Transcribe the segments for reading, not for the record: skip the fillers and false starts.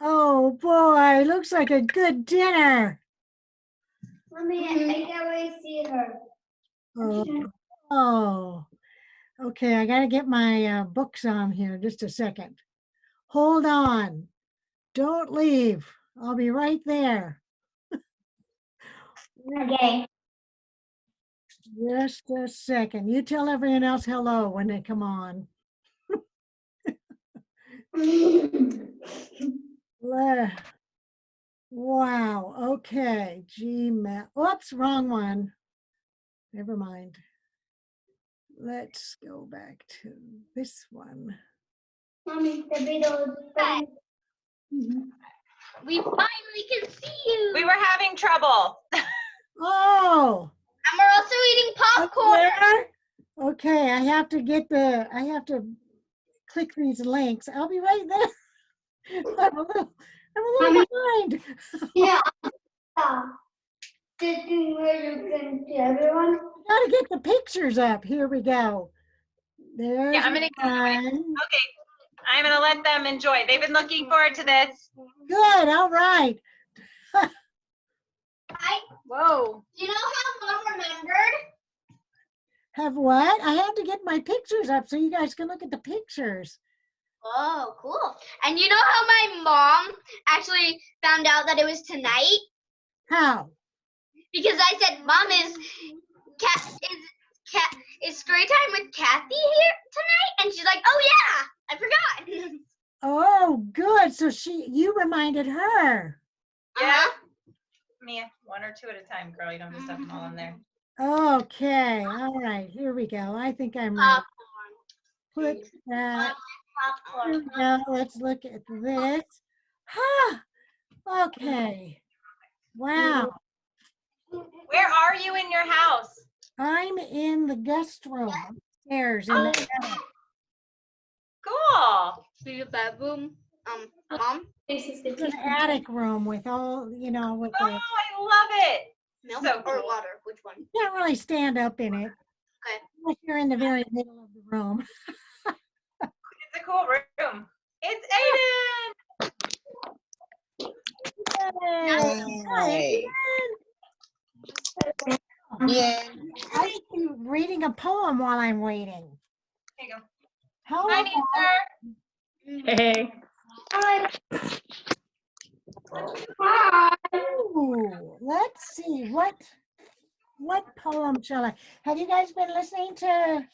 Oh boy, looks like a good dinner. Mommy, I can't wait to see her. Oh, okay. I got to get my books on here. Just a second. Hold on. Don't leave. I'll be right there. Okay. Just a second. You tell everyone else hello when they come on. Wow. Okay. Gmail. Oops, wrong one. Never mind. Let's go back to this one. Mommy, the video. Hi. We finally can see you. We were having trouble. Oh. And we're also eating popcorn. There? Okay, I have to click these links. I'll be right there. I'm a little behind. Yeah. The thing where you can see everyone. Gotta get the pictures up. Here we go. There's Yeah, I'm gonna one. Okay, I'm gonna let them enjoy. They've been looking forward to this. Good, all right. Whoa. Do you know how Mom remembered? Have what? I have to get my pictures up so you guys can look at the pictures. Oh, cool. And you know how my mom actually found out that it was tonight? How? Because I said, Mom, is story time with Kathy here tonight? And she's like, oh yeah, I forgot. Oh, good. So you reminded her. Yeah. Mia, one or two at a time, girl. You don't have to stuff them all in there. Okay, all right, here we go. I think I'm ready. Put that. Here we go. Let's look at this. Huh. Okay. Wow. Where are you in your house? I'm in the guest room upstairs in the attic. Cool. See the bedroom, Mom? It's an attic room with all, with Oh, the, I love it. Milk So or cool. water? Which one? you can't really stand up in it. Okay. Unless you're in the very middle of the room. It's a cool room. It's Aiden. Yay. Hi. Yeah. I should be reading a poem while I'm waiting. There you go. How Hi, about- Neither. Hey. Hi. Hi. Ooh, let's see, what poem shall I? Have you guys been listening to?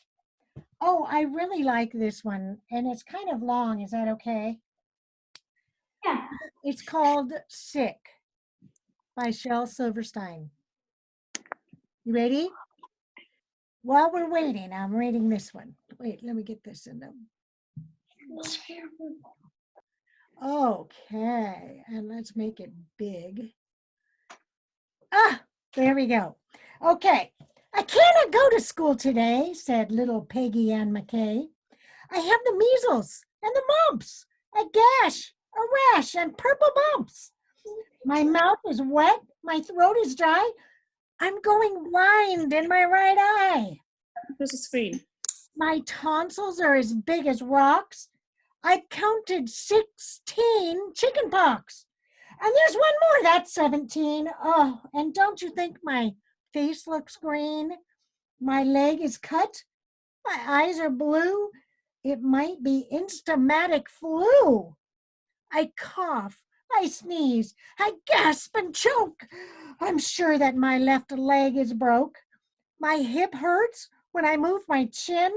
Oh, I really like this one, and it's kind of long. Is that okay? Yeah. It's called Sick by Shel Silverstein. You ready? While we're waiting, I'm reading this one. Wait, let me get this in them. Okay, and let's make it big. Ah, there we go. Okay, I cannot go to school today, said little Peggy Ann McKay. I have the measles and the mumps, a gash, a rash, and purple bumps. My mouth is wet, my throat is dry. I'm going blind in my right eye. There's a screen. My tonsils are as big as rocks. I counted 16 chicken pox. And there's one more, that's 17. Oh, and don't you think my face looks green? My leg is cut. My eyes are blue. It might be instamatic flu. I cough. I sneeze. I gasp and choke. I'm sure that my left leg is broke. My hip hurts when I move my chin.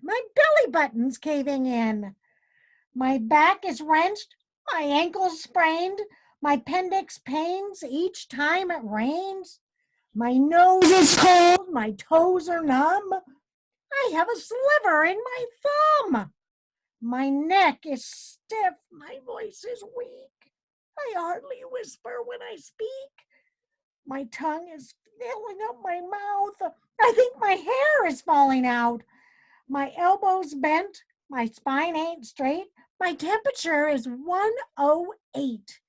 My belly button's caving in. My back is wrenched. My ankle's sprained. My appendix pains each time it rains. My nose is cold. My toes are numb. I have a sliver in my thumb. My neck is stiff. My voice is weak. I hardly whisper when I speak. My tongue is filling up my mouth. I think my hair is falling out. My elbow's bent. My spine ain't straight. My temperature is 108.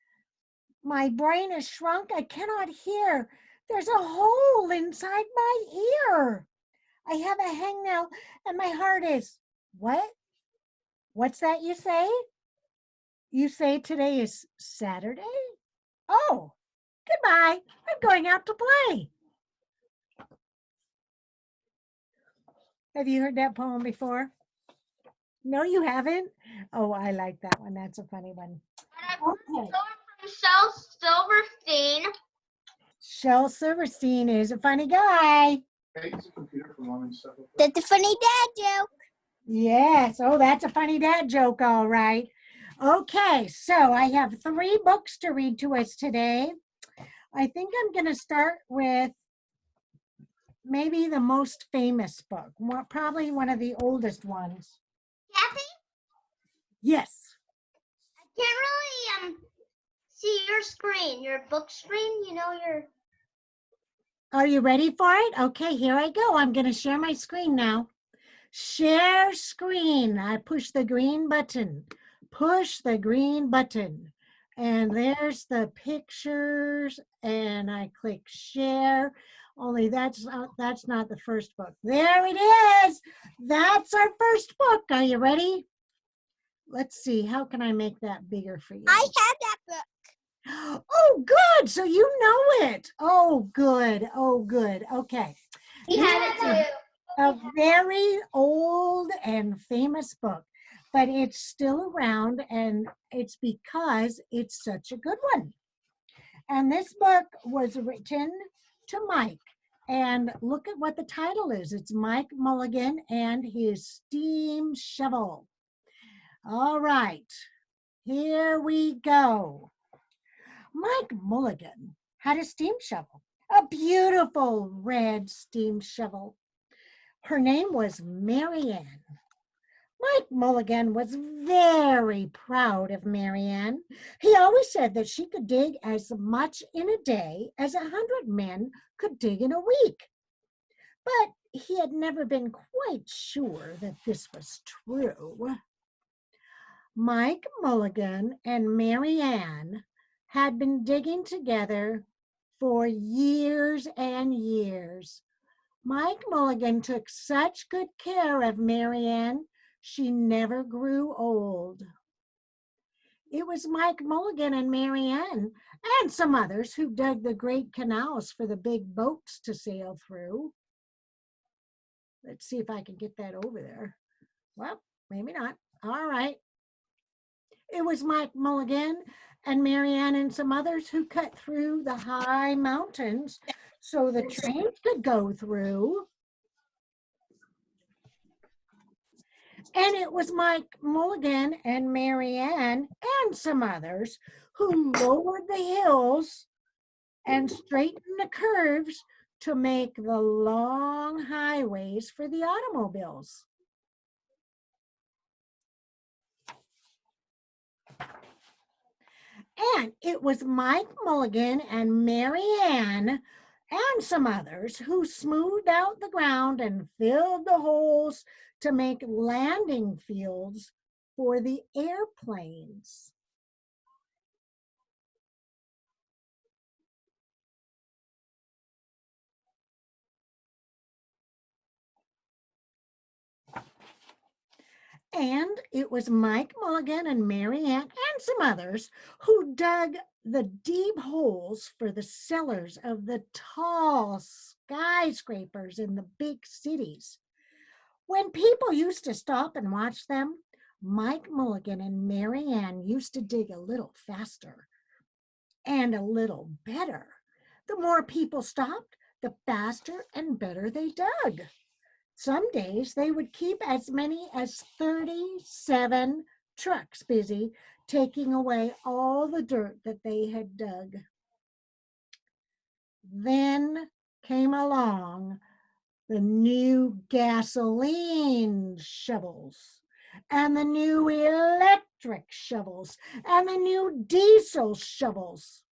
My brain is shrunk. I cannot hear. There's a hole inside my ear. I have a hangnail and my heart is, what? What's that you say? You say today is Saturday? Oh, goodbye. I'm going out to play. Have you heard that poem before? No, you haven't? Oh, I like that one. That's a funny one. And I Okay. from Shel Silverstein. Shel Silverstein is a funny guy. That's That's a funny dad joke. Yes. Oh, that's a funny dad joke, all right. Okay, so I have 3 books to read to us today. I think I'm going to start with maybe the most famous book, probably one of the oldest ones. Kathy, Yes. I can't really see your screen, your book screen. You know your. Are you ready for it? Okay, here I go. I'm going to share my screen now. Share screen. I push the green button. Push the green button. And there's the pictures. And I click share. Only that's not the first book. There it is. That's our first book. Are you ready? Let's see. How can I make that bigger for you? I have that book. Oh, good. So you know it. Oh, good. Oh, good. Okay. We This have is it too. a very old and famous book, but it's still around, and it's because it's such a good one. And this book was written to Mike. And look at what the title is. It's Mike Mulligan and his steam shovel. All right, here we go. Mike Mulligan had a steam shovel, a beautiful red steam shovel. Her name was Marianne. Mike Mulligan was very proud of Marianne. He always said that she could dig as much in a day as 100 men could dig in a week. But he had never been quite sure that this was true. Mike Mulligan and Marianne had been digging together for years and years. Mike Mulligan took such good care of Marianne, she never grew old. It was Mike Mulligan and Marianne and some others who dug the great canals for the big boats to sail through. Let's see if I can get that over there. Well, maybe not. All right. It was Mike Mulligan and Marianne and some others who cut through the high mountains so the trains could go through. And it was Mike Mulligan and Marianne and some others who lowered the hills and straightened the curves to make the long highways for the automobiles. And it was Mike Mulligan and Marianne and some others who smoothed out the ground and filled the holes to make landing fields for the airplanes. And it was Mike Mulligan and Marianne and some others who dug the deep holes for the cellars of the tall skyscrapers in the big cities. When people used to stop and watch them, Mike Mulligan and Marianne used to dig a little faster and a little better. The more people stopped, the faster and better they dug. Some days they would keep as many as 37 trucks busy taking away all the dirt that they had dug. Then came along the new gasoline shovels and the new electric shovels and the new diesel shovels.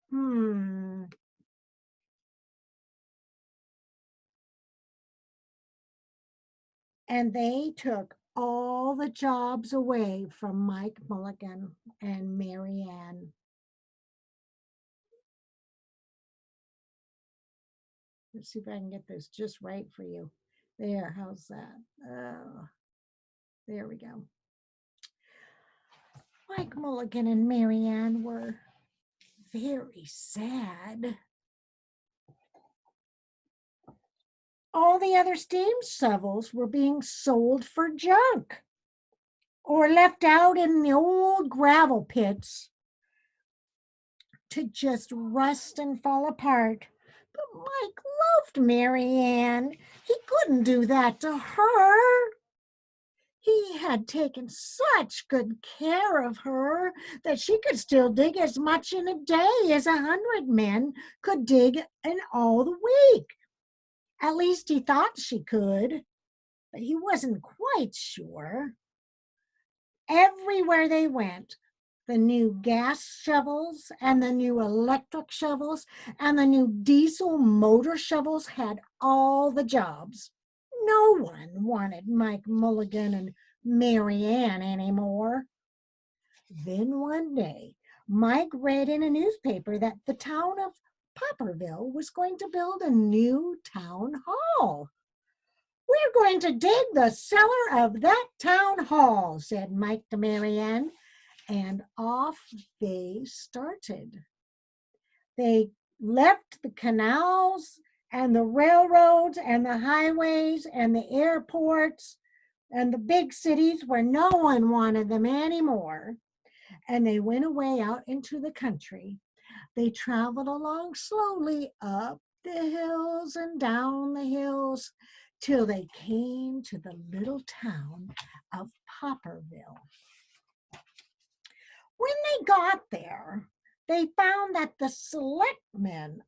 And they took all the jobs away from Mike Mulligan and Marianne. Let's see if I can get this just right for you. There, how's that? Oh, there we go. Mike Mulligan and Mary Ann were very sad. All the other steam shovels were being sold for junk or left out in the old gravel pits to just rust and fall apart. But Mike loved Mary Ann. He couldn't do that to her. He had taken such good care of her that she could still dig as much in a day as 100 men could dig in all the week. At least he thought she could, but he wasn't quite sure. Everywhere they went, the new gas shovels and the new electric shovels and the new diesel motor shovels had all the jobs. No one wanted Mike Mulligan and Mary Ann anymore. Then one day, Mike read in a newspaper that the town of Popperville was going to build a new town hall. "We're going to dig the cellar of that town hall," said Mike to Mary Ann, and off they started. They left the canals and the railroads and the highways and the airports and the big cities where no one wanted them anymore. And they went away out into the country. They traveled along slowly up the hills and down the hills till they came to the little town of Popperville. When they got there, they found that the selectmen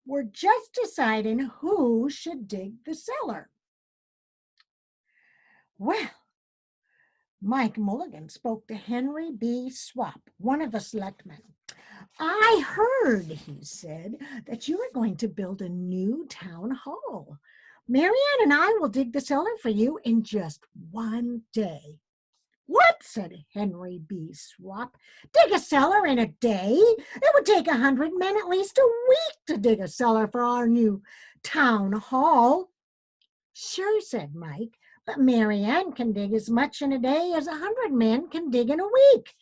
were just deciding who should dig the cellar. Well, Mike Mulligan spoke to Henry B. Swap, one of the selectmen. "I heard," he said, "that you are going to build a new town hall. Mary Ann and I will dig the cellar for you in just one day." "What?" said Henry B. Swap. "Dig a cellar in a day? It would take 100 men at least a week to dig a cellar for our new town hall." "Sure," said Mike, "but Mary Ann can dig as much in a day as 100 men can dig in a week."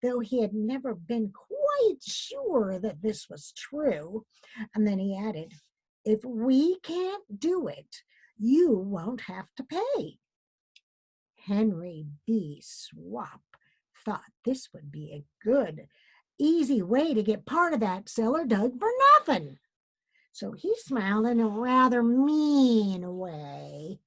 Though he had never been quite sure that this was true. And then he added, "If we can't do it, you won't have to pay." Henry B. Swap thought this would be a good, easy way to get part of that cellar dug for nothing. So he smiled in a rather mean way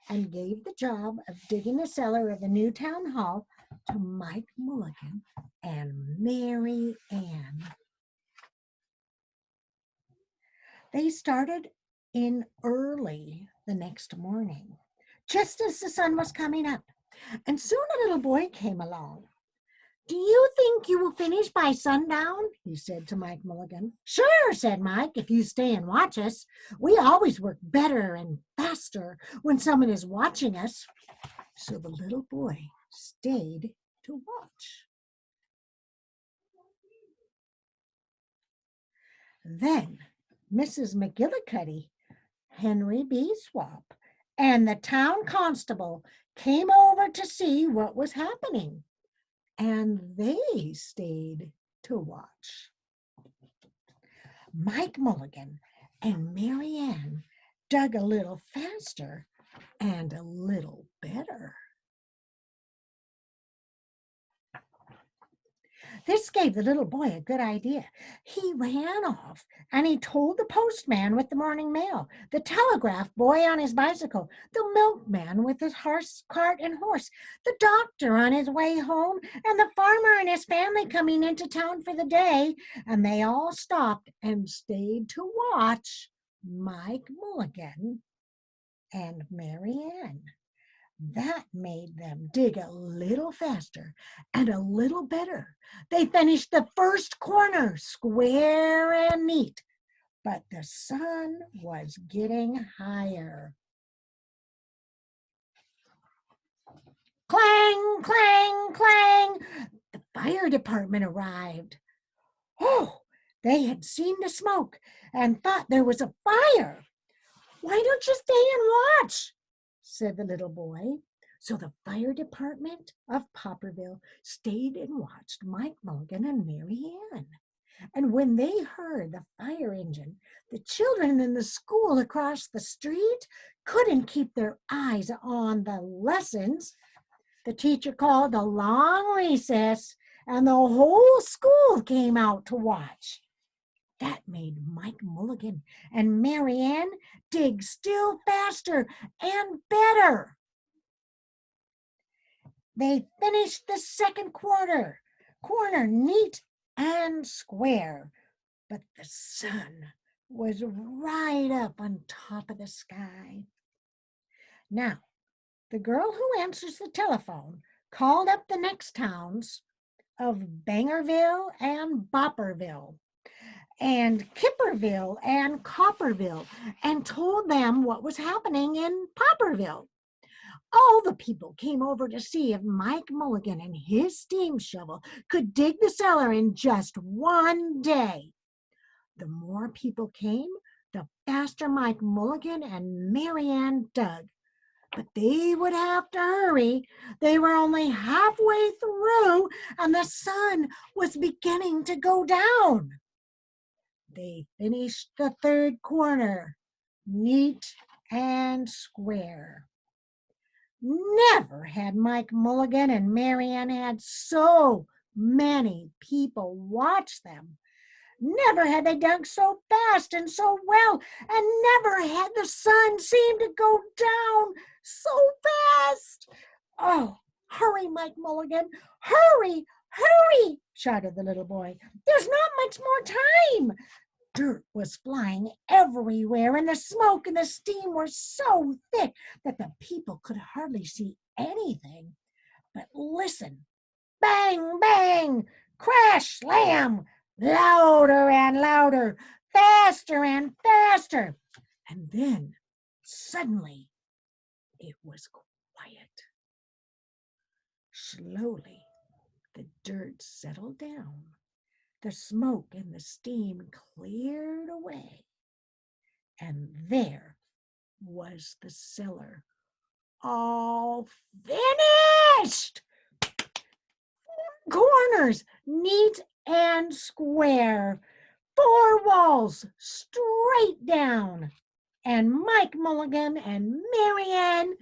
and gave the job of digging the cellar of the new town hall to Mike Mulligan and Mary Ann. They started in early the next morning, just as the sun was coming up, and soon a little boy came along. "Do you think you will finish by sundown?" he said to Mike Mulligan. "Sure," said Mike, "if you stay and watch us. We always work better and faster when someone is watching us." So the little boy stayed to watch. Then Mrs. McGillicuddy, Henry B. Swap, and the town constable came over to see what was happening, and they stayed to watch. Mike Mulligan and Mary Ann dug a little faster and a little better. This gave the little boy a good idea. He ran off and he told the postman with the morning mail, the telegraph boy on his bicycle, the milkman with his horse, cart and horse, the doctor on his way home, and the farmer and his family coming into town for the day, and they all stopped and stayed to watch Mike Mulligan and Mary Ann. That made them dig a little faster and a little better. They finished the first corner square and neat, but the sun was getting higher. Clang, clang, clang! The fire department arrived. Oh, they had seen the smoke and thought there was a fire. "Why don't you stay and watch?" said the little boy. So the fire department of Popperville stayed and watched Mike Mulligan and Mary Ann. And when they heard the fire engine, the children in the school across the street couldn't keep their eyes on the lessons. The teacher called a long recess, and the whole school came out to watch. That made Mike Mulligan and Mary Ann dig still faster and better. They finished the second corner neat and square, but the sun was right up on top of the sky. Now, the girl who answers the telephone called up the next towns of Bangerville and Bopperville and Kipperville and Copperville and told them what was happening in Popperville. All the people came over to see if Mike Mulligan and his steam shovel could dig the cellar in just one day. The more people came, the faster Mike Mulligan and Mary Ann dug. But they would have to hurry. They were only halfway through, and the sun was beginning to go down. They finished the third corner, neat and square. Never had Mike Mulligan and Mary Ann had so many people watch them. Never had they dug so fast and so well, and never had the sun seemed to go down so fast. Oh, hurry, Mike Mulligan, hurry, hurry, shouted the little boy. There's not much more time. Dirt was flying everywhere, and the smoke and the steam were so thick that the people could hardly see anything. But listen, bang, bang, crash, slam, louder and louder, faster and faster. And then, suddenly, it was quiet. Slowly, the dirt settled down. The smoke and the steam cleared away. And there was the cellar, all finished. Corners, neat and square. 4 walls, straight down. And Mike Mulligan and Mary Ann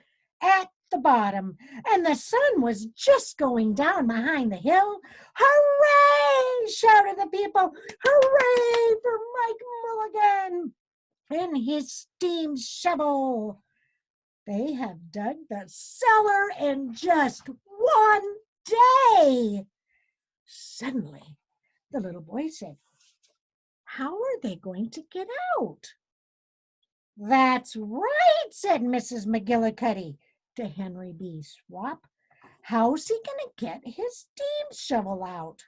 at the bottom. And the sun was just going down behind the hill. Hooray! Shouted the people. Hooray for Mike Mulligan and his steam shovel. They have dug the cellar in just one day. Suddenly, the little boy said, how are they going to get out? That's right, said Mrs. McGillicuddy to Henry B. Swap. How's he going to get his steam shovel out?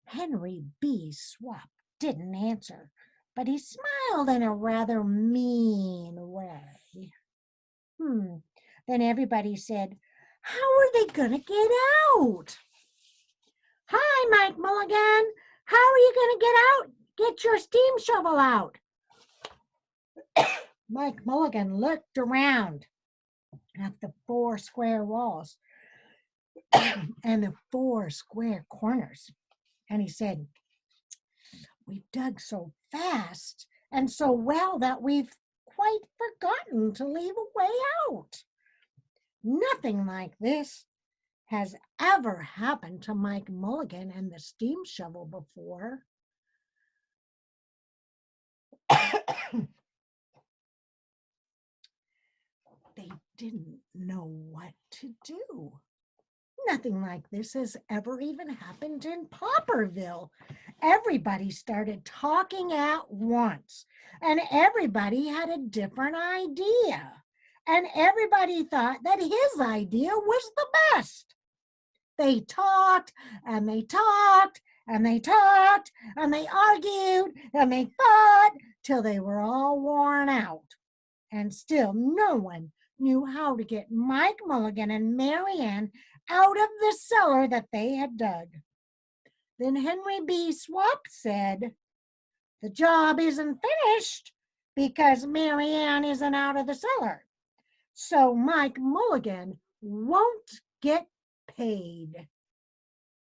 Henry B. Swap didn't answer, but he smiled in a rather mean way. Then everybody said, how are they going to get out? Hi, Mike Mulligan. How are you going to get out? Get your steam shovel out. Mike Mulligan looked around at the 4 square walls and the 4 square corners. And he said, we've dug so fast and so well that we've quite forgotten to leave a way out. Nothing like this has ever happened to Mike Mulligan and the steam shovel before. They didn't know what to do. Nothing like this has ever even happened in Popperville. Everybody started talking at once, and everybody had a different idea. And everybody thought that his idea was the best. They talked, and they talked, and they talked, and they argued, and they fought till they were all worn out. And still no one knew how to get Mike Mulligan and Mary Ann out of the cellar that they had dug. Then Henry B. Swap said, the job isn't finished because Mary Ann isn't out of the cellar. So Mike Mulligan won't get paid.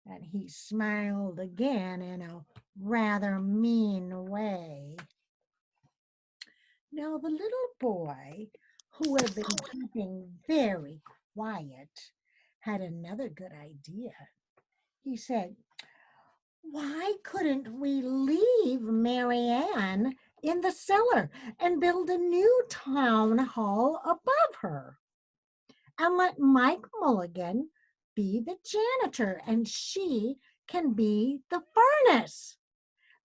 And he smiled again in a rather mean way. Now the little boy, who had been keeping very quiet, had another good idea. He said, why couldn't we leave Marianne in the cellar and build a new town hall above her? And let Mike Mulligan be the janitor and she can be the furnace.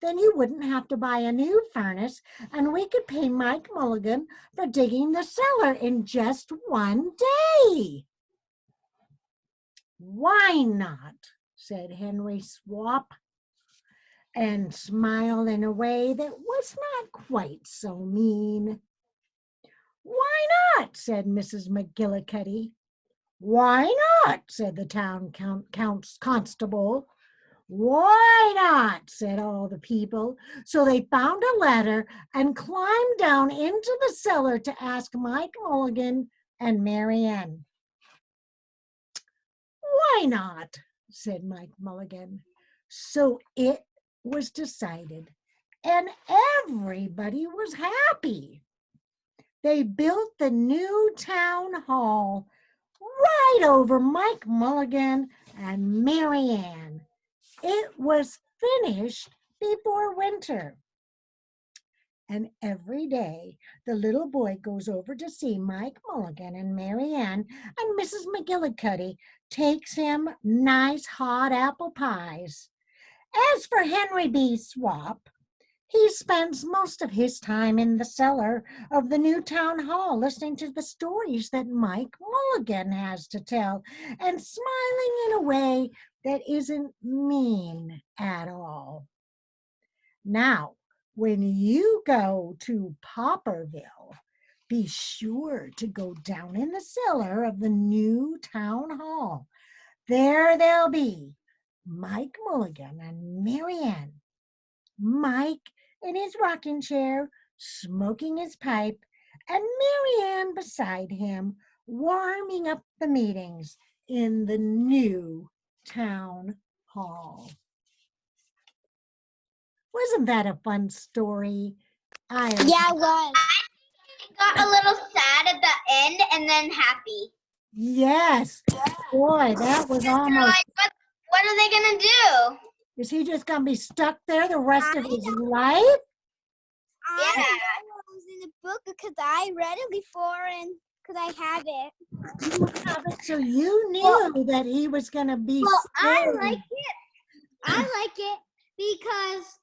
Then you wouldn't have to buy a new furnace and we could pay Mike Mulligan for digging the cellar in just one day. Why not? Said Henry Swap, and smiled in a way that was not quite so mean. Why not? Said Mrs. McGillicuddy. Why not? Said the town constable. Why not? Said all the people. So they found a ladder and climbed down into the cellar to ask Mike Mulligan and Marianne. Why not? Said Mike Mulligan. So it was decided, and everybody was happy. They built the new town hall right over Mike Mulligan and Marianne. It was finished before winter. And every day, the little boy goes over to see Mike Mulligan and Marianne, and Mrs. McGillicuddy takes him nice hot apple pies. As for Henry B. Swap, he spends most of his time in the cellar of the new town hall listening to the stories that Mike Mulligan has to tell and smiling in a way that isn't mean at all. Now, when you go to Popperville, be sure to go down in the cellar of the new town hall. There they'll be Mike Mulligan and Marianne. Mike in his rocking chair, smoking his pipe, and Marianne beside him, warming up the meetings in the new town hall. Wasn't that a fun story? Yeah, it was. It got a little sad at the end and then happy. Yes. Boy, that was They're almost. like, what are they gonna do? Is he just going to be stuck there the rest of his life? I know it was in the book because I read it before and because I have it. You have it, so you knew that he was going to be I scared. like it. I like it because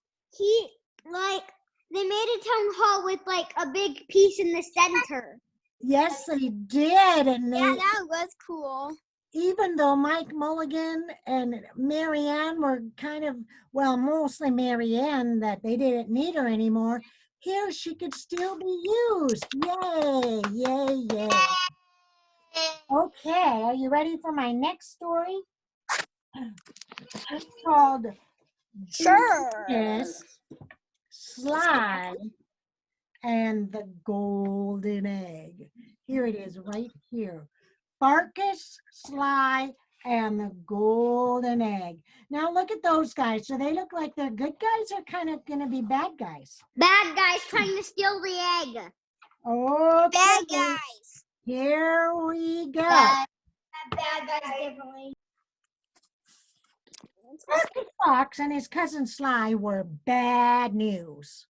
they made a town hall with like a big piece in the center. Yes, they did. And Yeah, they, that was cool. even though Mike Mulligan and Marianne were kind of, well, mostly Marianne, that they didn't need her anymore, here she could still be used. Yay, yay, yay. Okay, are you ready for my next story? It's called Sure. Barkus, Sly, and the Golden Egg. Here it is right here. Barkus, Sly, and the Golden Egg. Now look at those guys. Do they look like they're good guys or kind of going to be bad guys? Bad guys trying to steal the egg. Okay. Bad guys. Here we go. Bad guys, definitely. Barkus Fox and his cousin Sly were bad news.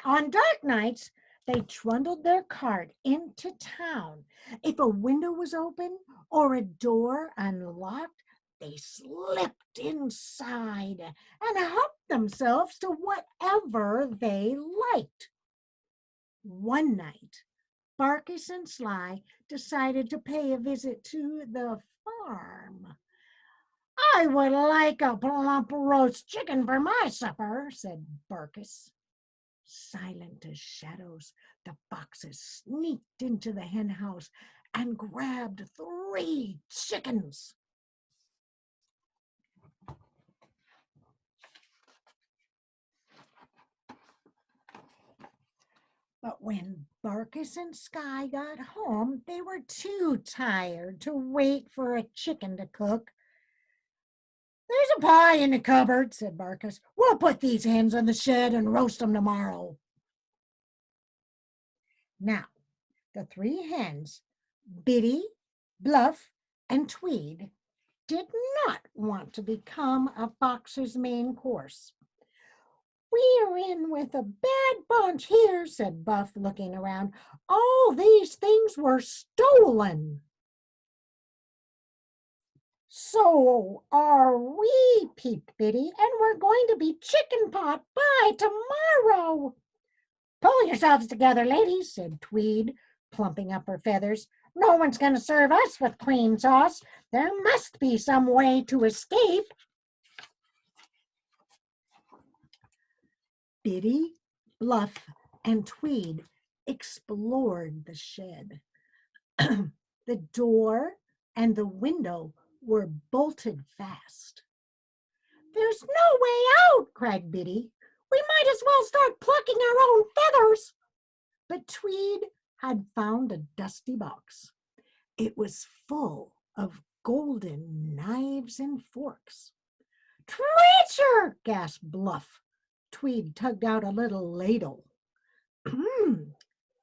On dark nights, they trundled their cart into town. If a window was open or a door unlocked, they slipped inside and helped themselves to whatever they liked. One night, Barkus and Sly decided to pay a visit to the farm. I would like a plump roast chicken for my supper, said Barkus. Silent as shadows, the foxes sneaked into the hen house and grabbed 3 chickens. But when Barkus and Sky got home, they were too tired to wait for a chicken to cook. There's a pie in the cupboard, said Barkus. We'll put these hens in the shed and roast them tomorrow. Now, the three hens, Biddy, Bluff, and Tweed, did not want to become a fox's main course. We're in with a bad bunch here, said Buff, looking around. All these things were stolen. So are we, peeped Biddy, and we're going to be chicken pot by tomorrow. Pull yourselves together, ladies, said Tweed, plumping up her feathers. No one's going to serve us with cream sauce. There must be some way to escape. Biddy, Bluff, and Tweed explored the shed. The door and the window were bolted fast. There's no way out, cried Biddy. We might as well start plucking our own feathers. But Tweed had found a dusty box. It was full of golden knives and forks. Treasure, gasped Bluff. Tweed tugged out a little ladle.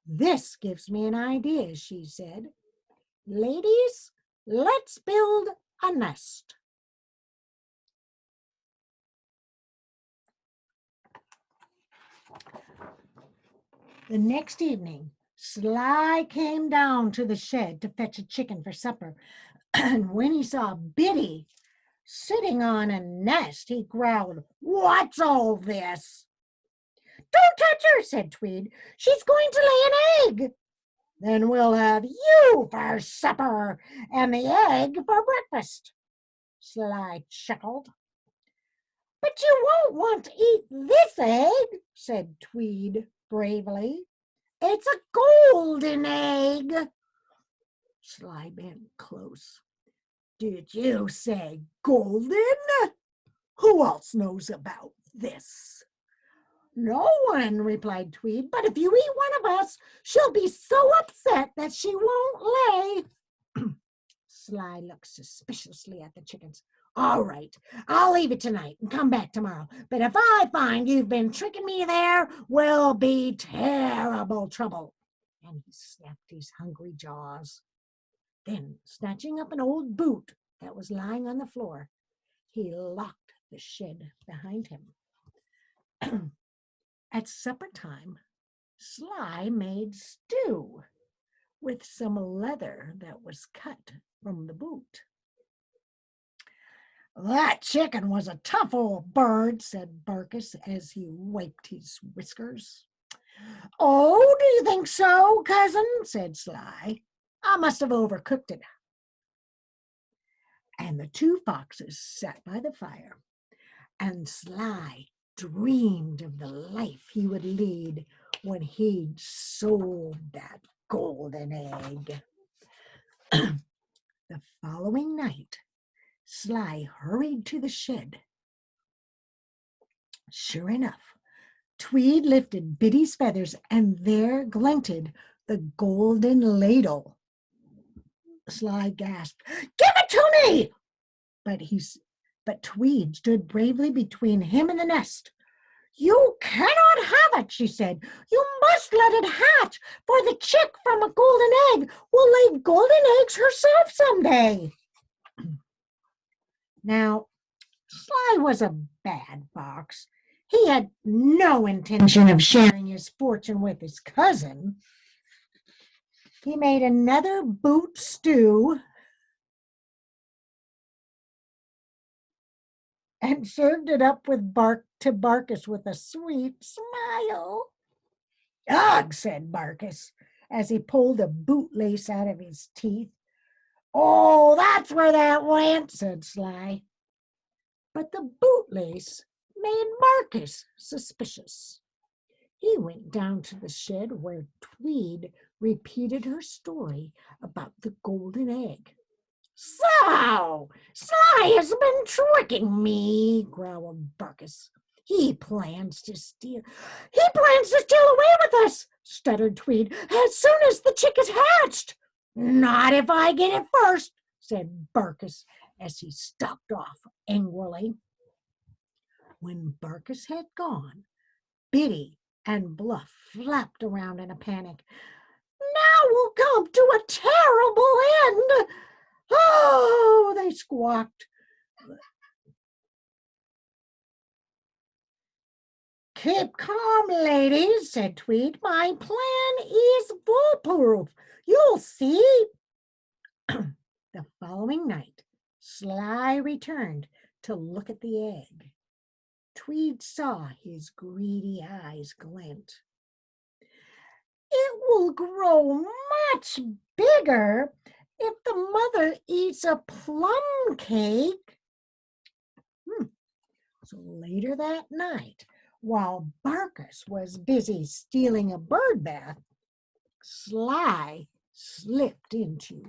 This gives me an idea, she said. Ladies, let's build a nest. The next evening, Sly came down to the shed to fetch a chicken for supper. And when he saw Biddy sitting on a nest, he growled, What's all this? Don't touch her, said Tweed. She's going to lay an egg. Then we'll have you for supper and the egg for breakfast. Sly chuckled. But you won't want to eat this egg, said Tweed bravely. It's a golden egg. Sly bent close. Did you say golden? Who else knows about this? No one, replied Tweed, but if you eat one of us, she'll be so upset that she won't lay. Sly looked suspiciously at the chickens. All right, I'll leave it tonight and come back tomorrow. But if I find you've been tricking me there, will be terrible trouble. And he snapped his hungry jaws. Then, snatching up an old boot that was lying on the floor, he locked the shed behind him. At supper time, Sly made stew with some leather that was cut from the boot. That chicken was a tough old bird, said Barkus as he wiped his whiskers. Oh, do you think so, cousin? Said Sly. I must have overcooked it. And the two foxes sat by the fire, and Sly dreamed of the life he would lead when he'd sold that golden egg. The following night, Sly hurried to the shed. Sure enough, Tweed lifted Biddy's feathers, and there glinted the golden ladle. Sly gasped, Give it to me! But Tweed stood bravely between him and the nest. You cannot have it, she said. You must let it hatch, for the chick from a golden egg will lay golden eggs herself someday. Now, Sly was a bad fox. He had no intention of sharing his fortune with his cousin. He made another boot stew and served it up with Barkus with a sweet smile. Ugh, said Barkus as he pulled a bootlace out of his teeth. Oh, that's where that went, said Sly. But the bootlace made Barkus suspicious. He went down to the shed where Tweed repeated her story about the golden egg. So, Sly has been tricking me, growled Barkus. He plans to steal away with us, stuttered Tweed, as soon as the chick is hatched. Not if I get it first, said Barkus as he stalked off angrily. When Barkus had gone, Biddy and Bluff flapped around in a panic. Now we'll come to a terrible end. Oh, they squawked. Keep calm, ladies, said Tweed. My plan is foolproof. You'll see. The following night, Sly returned to look at the egg. Tweed saw his greedy eyes glint. It will grow much bigger if the mother eats a plum cake. So later that night, while Barkus was busy stealing a bird bath, Sly slipped into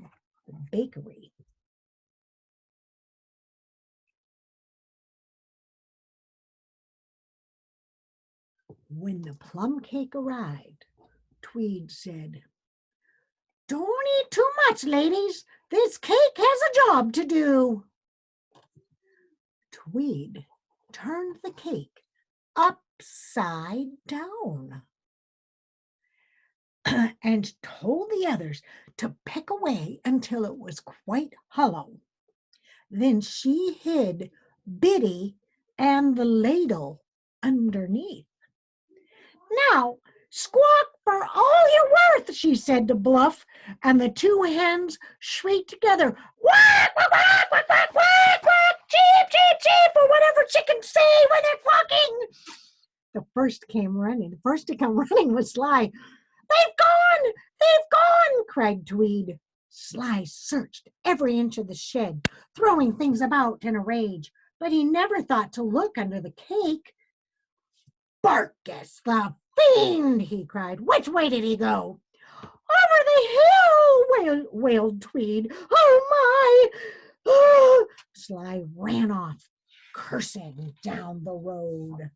the bakery. When the plum cake arrived, Tweed said, "Don't eat too much, ladies. This cake has a job to do." Tweed turned the cake upside down and told the others to pick away until it was quite hollow. Then she hid Biddy and the ladle underneath. "Now, squawk for all you're worth," she said to Bluff, and the two hens shrieked together, "Quack, quack, quack, quack, quack, quack, quack, cheep, cheep, cheep," or whatever chickens say when they're quacking. The first to come running was Sly. "They've gone! They've gone!" cried Tweed. Sly searched every inch of the shed, throwing things about in a rage, but he never thought to look under the cake. "Barkus, the fiend!" he cried. "Which way did he go?" "Over the hill!" wailed Tweed. "Oh, my!" Sly ran off, cursing down the road.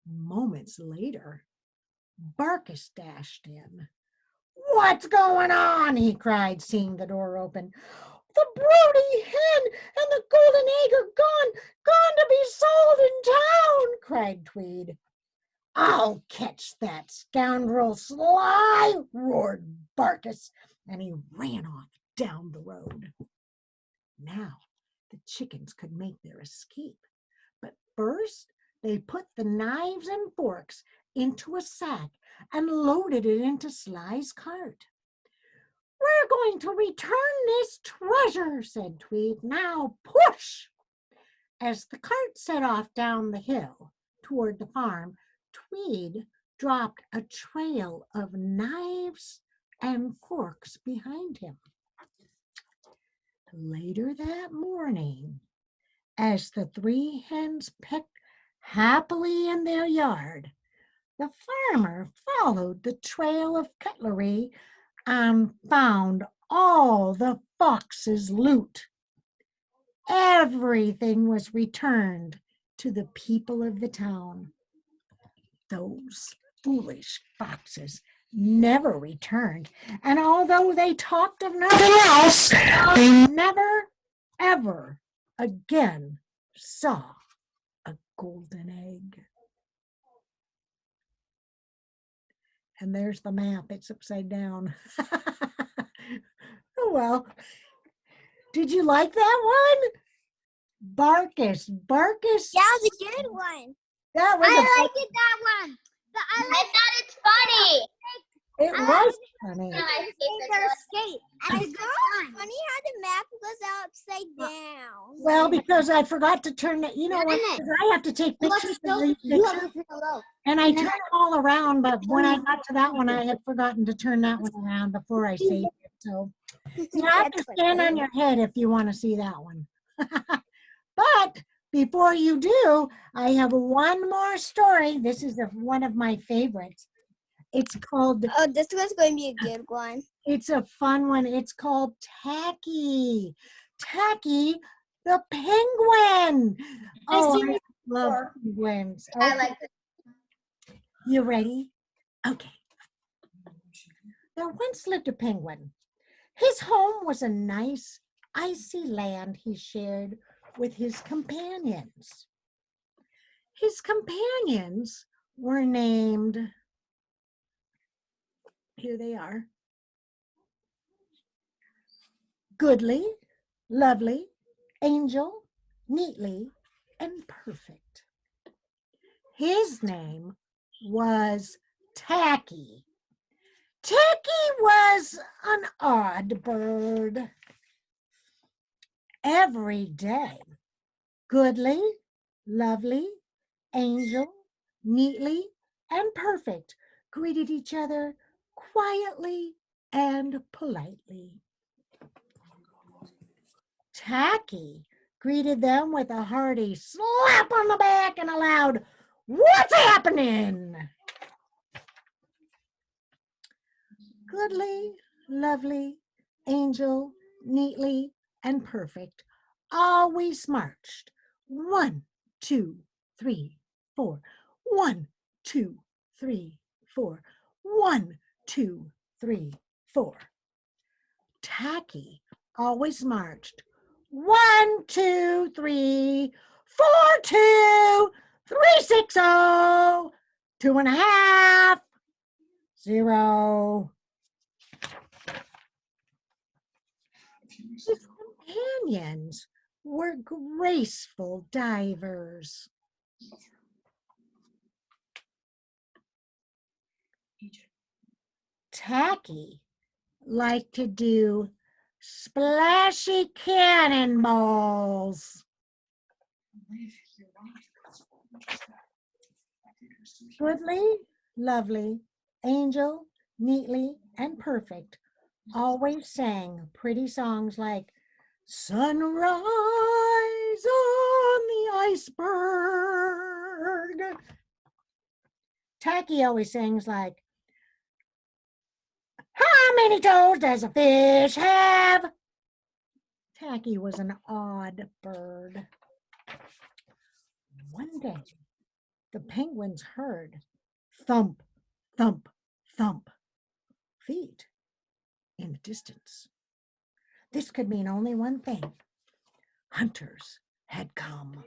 Moments later, Barkus dashed in. "What's going on?" he cried, seeing the door open. "The broody hen and the golden egg are gone to be sold in town," cried Tweed. "I'll catch that scoundrel Sly," roared Barkus, and he ran off down the road. Now the chickens could make their escape, but first they put the knives and forks into a sack and loaded it into Sly's cart. "We're going to return this treasure," said Tweed. "Now push!" As the cart set off down the hill toward the farm, Tweed dropped a trail of knives and forks behind him. Later that morning, as the three hens pecked happily in their yard, the farmer followed the trail of cutlery and found all the fox's loot. Everything was returned to the people of the town. Those foolish foxes never returned, and although they talked of nothing else, they never, ever again saw a golden egg. And there's the map. It's upside down. Oh, well. Did you like that one? Barkus. That was a good one. That was I liked it, that one. I thought it's funny. it was funny. Their escape. And it's funny how the map goes upside down. Well, because I forgot to turn it. You know what? I have to take pictures of these pictures, and I turned them all around. But when I got to that one, I had forgotten to turn that one around before I saved it. So you have to stand on your head if you want to see that one. But before you do, I have one more story. This is one of my favorites. It's called... Oh, this one's going to be a good one. It's a fun one. It's called Tacky. Tacky the penguin. Oh, love Four. penguins. I Okay, like it. you ready? Okay. There once lived a penguin. His home was a nice, icy land he shared with his companions. His companions were named, here they are, Goodly, Lovely, Angel, Neatly, and Perfect. His name was Tacky. Tacky was an odd bird. Every day, Goodly, Lovely, Angel, Neatly, and Perfect greeted each other quietly and politely. Tacky greeted them with a hearty slap on the back and a loud, "What's happening?" Goodly, Lovely, Angel, Neatly, and Perfect always marched 1, 2, 3, 4. 1, 2, 3, 4. 1, 2, 3, 4. Tacky always marched 1, 2, 3, 4, 2, 3, 6, 0, 2.5, 0. His companions were graceful divers. Tacky liked to do splashy cannonballs. Goodly, Lovely, Angel, Neatly, and Perfect always sang pretty songs like "Sunrise on the Iceberg." Tacky always sings like, "How many toes does a fish have?" Tacky was an odd bird. One day, the penguins heard thump, thump, thump feet in the distance. This could mean only one thing. Hunters had come.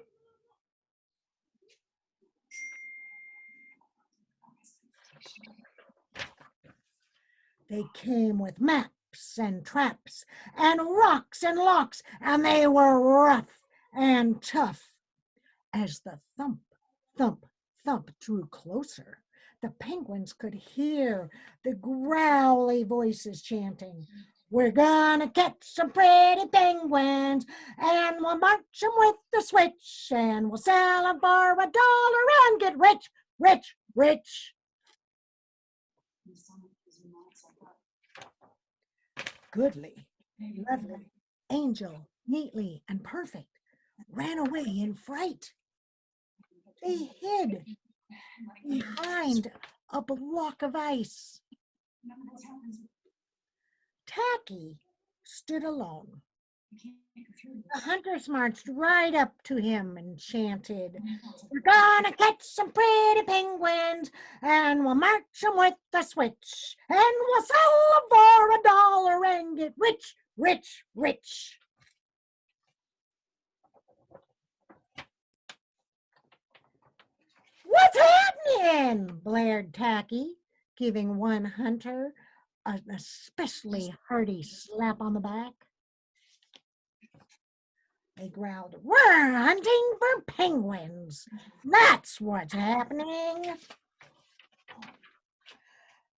They came with maps and traps and rocks and locks, and they were rough and tough. As the thump, thump, thump drew closer, the penguins could hear the growly voices chanting, "We're gonna catch some pretty penguins, and we'll march 'em with the switch, and we'll sell 'em for $1 and get rich, rich, rich." Goodly, Lovely, Angel, Neatly, and Perfect ran away in fright. They hid behind a block of ice. Tacky stood alone. The hunters marched right up to him and chanted, "We're gonna catch some pretty penguins, and we'll march 'em with the switch, and we'll sell 'em for $1 and get rich, rich, rich." "What's happening?" blared Tacky, giving one hunter an especially hearty slap on the back. They growled, "We're hunting for penguins. That's what's happening."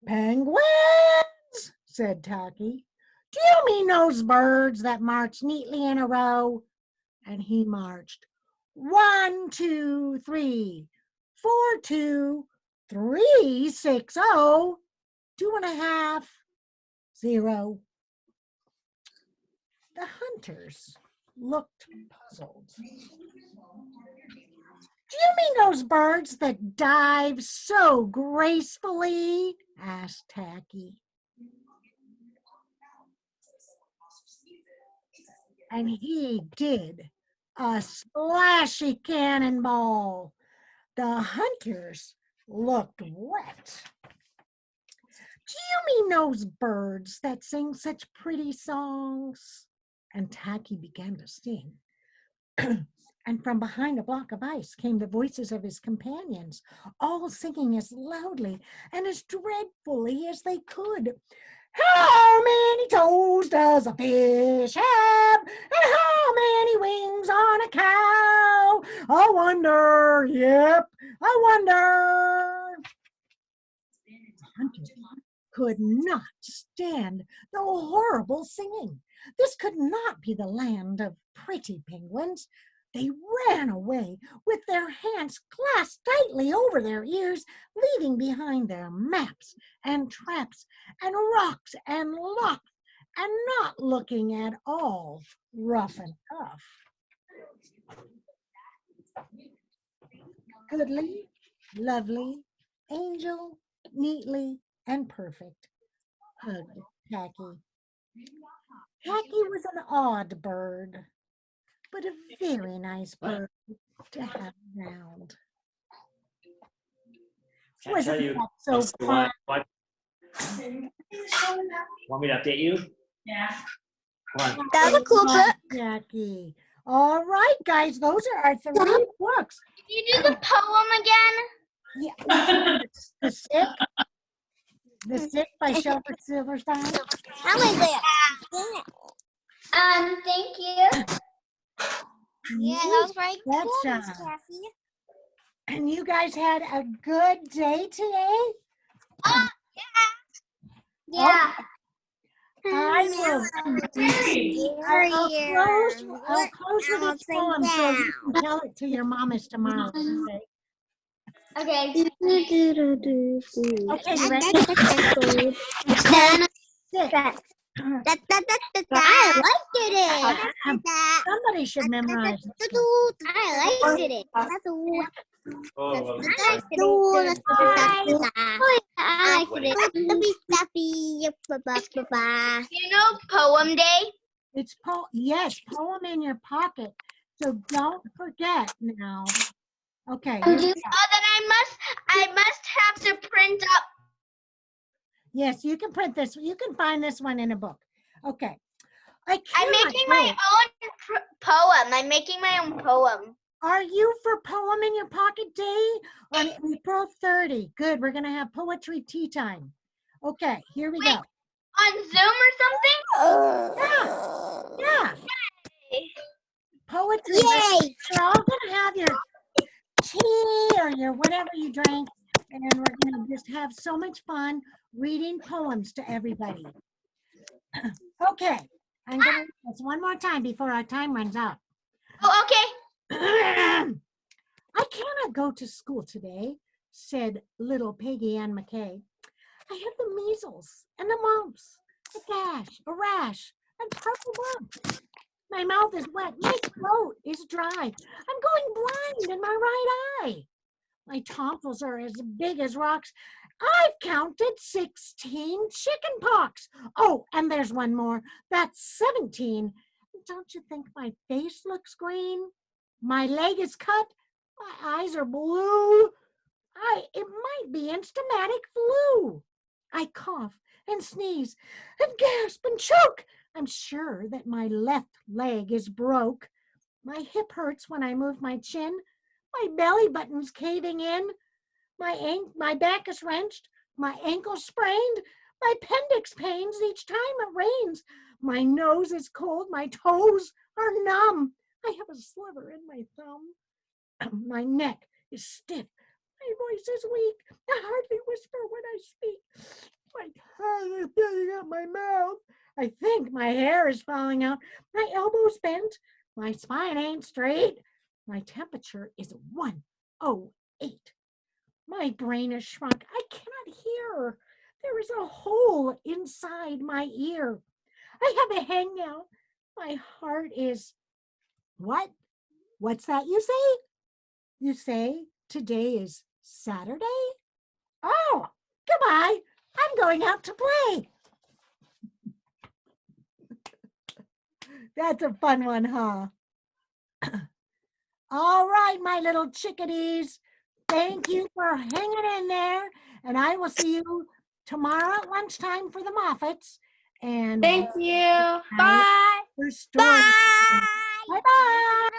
"Penguins?" said Tacky. "Do you mean those birds that march neatly in a row?" And he marched 1, 2, 3, 4, 2, 3, 6, 0, 2.5, 0. The hunters looked puzzled. "Do you mean those birds that dive so gracefully?" asked Tacky. And he did a splashy cannonball. The hunters looked wet. Do you mean those birds that sing such pretty songs? And Tacky began to sing. And from behind a block of ice came the voices of his companions, all singing as loudly and as dreadfully as they could. How many toes does a fish have? And how many wings on a cow? I wonder, yep, I wonder. The hunters could not stand the horrible singing. This could not be the land of pretty penguins. They ran away with their hands clasped tightly over their ears, leaving behind their maps and traps and rocks and locks, and not looking at all rough and tough. Goodly, lovely, angel, neatly, and perfect, hugged Tacky. Tacky was an odd bird, but a very nice bird to have around. Can I Wasn't tell you that so fun? Want me to update you? Yeah. Come on. That's a cool book. Tacky. All right, guys, those are our 3 books. Can you do the poem again? Yeah, The Sick by Shelford Silverstein. How am I there? Thank you. Yeah, that was very cool, Betcha. Miss Cassie. And you guys had a good day today? Yeah. I will. I'll close with this poem so you can tell it to your mamas tomorrow. Okay. Okay. Okay, you ready? Sick. I liked it. Somebody should memorize it. I liked it. Oh, You know poem day? It's yes, poem in your pocket. So don't forget now. Okay. Oh, then I must have to print up. Yes, you can print this. You can find this one in a book. Okay. I'm making my own poem. I'm making my own poem. Are you for Poem in Your Pocket Day on April 30? Good. We're going to have poetry tea time. Okay, here we go. On Zoom or something? Yeah. Poetry. Yay! You're all going to have your tea or your whatever you drank, and we're going to just have so much fun reading poems to everybody. Okay. I'm going to read this one more time before our time runs out. Oh, okay. I cannot go to school today, said little Peggy Ann McKay. I have the measles and the mumps, a gash, a rash, and purple bumps. My mouth is wet, my throat is dry. I'm going blind in my right eye. My tonsils are as big as rocks. I've counted 16 chicken pox. Oh, and there's one more. That's 17. Don't you think my face looks green? My leg is cut. My eyes are blue. It might be instamatic flu. I cough and sneeze and gasp and choke. I'm sure that my left leg is broke. My hip hurts when I move my chin. My belly button's caving in. My back is wrenched. My ankle sprained. My appendix pains each time it rains. My nose is cold. My toes are numb. I have a sliver in my thumb. My neck is stiff. My voice is weak. I hardly whisper when I speak. My tongue is filling up my mouth. I think my hair is falling out. My elbows bent. My spine ain't straight. My temperature is 108. My brain is shrunk. I cannot hear. There is a hole inside my ear. I have a hangnail. My heart is... What? What's that you say? You say today is Saturday? Oh, goodbye. I'm going out to play. That's a fun one, huh? All right, my little chickadees. Thank you for hanging in there. And I will see you tomorrow at lunchtime for the Moffats. And Thank you. Bye. Bye. For story. Bye. Bye-bye.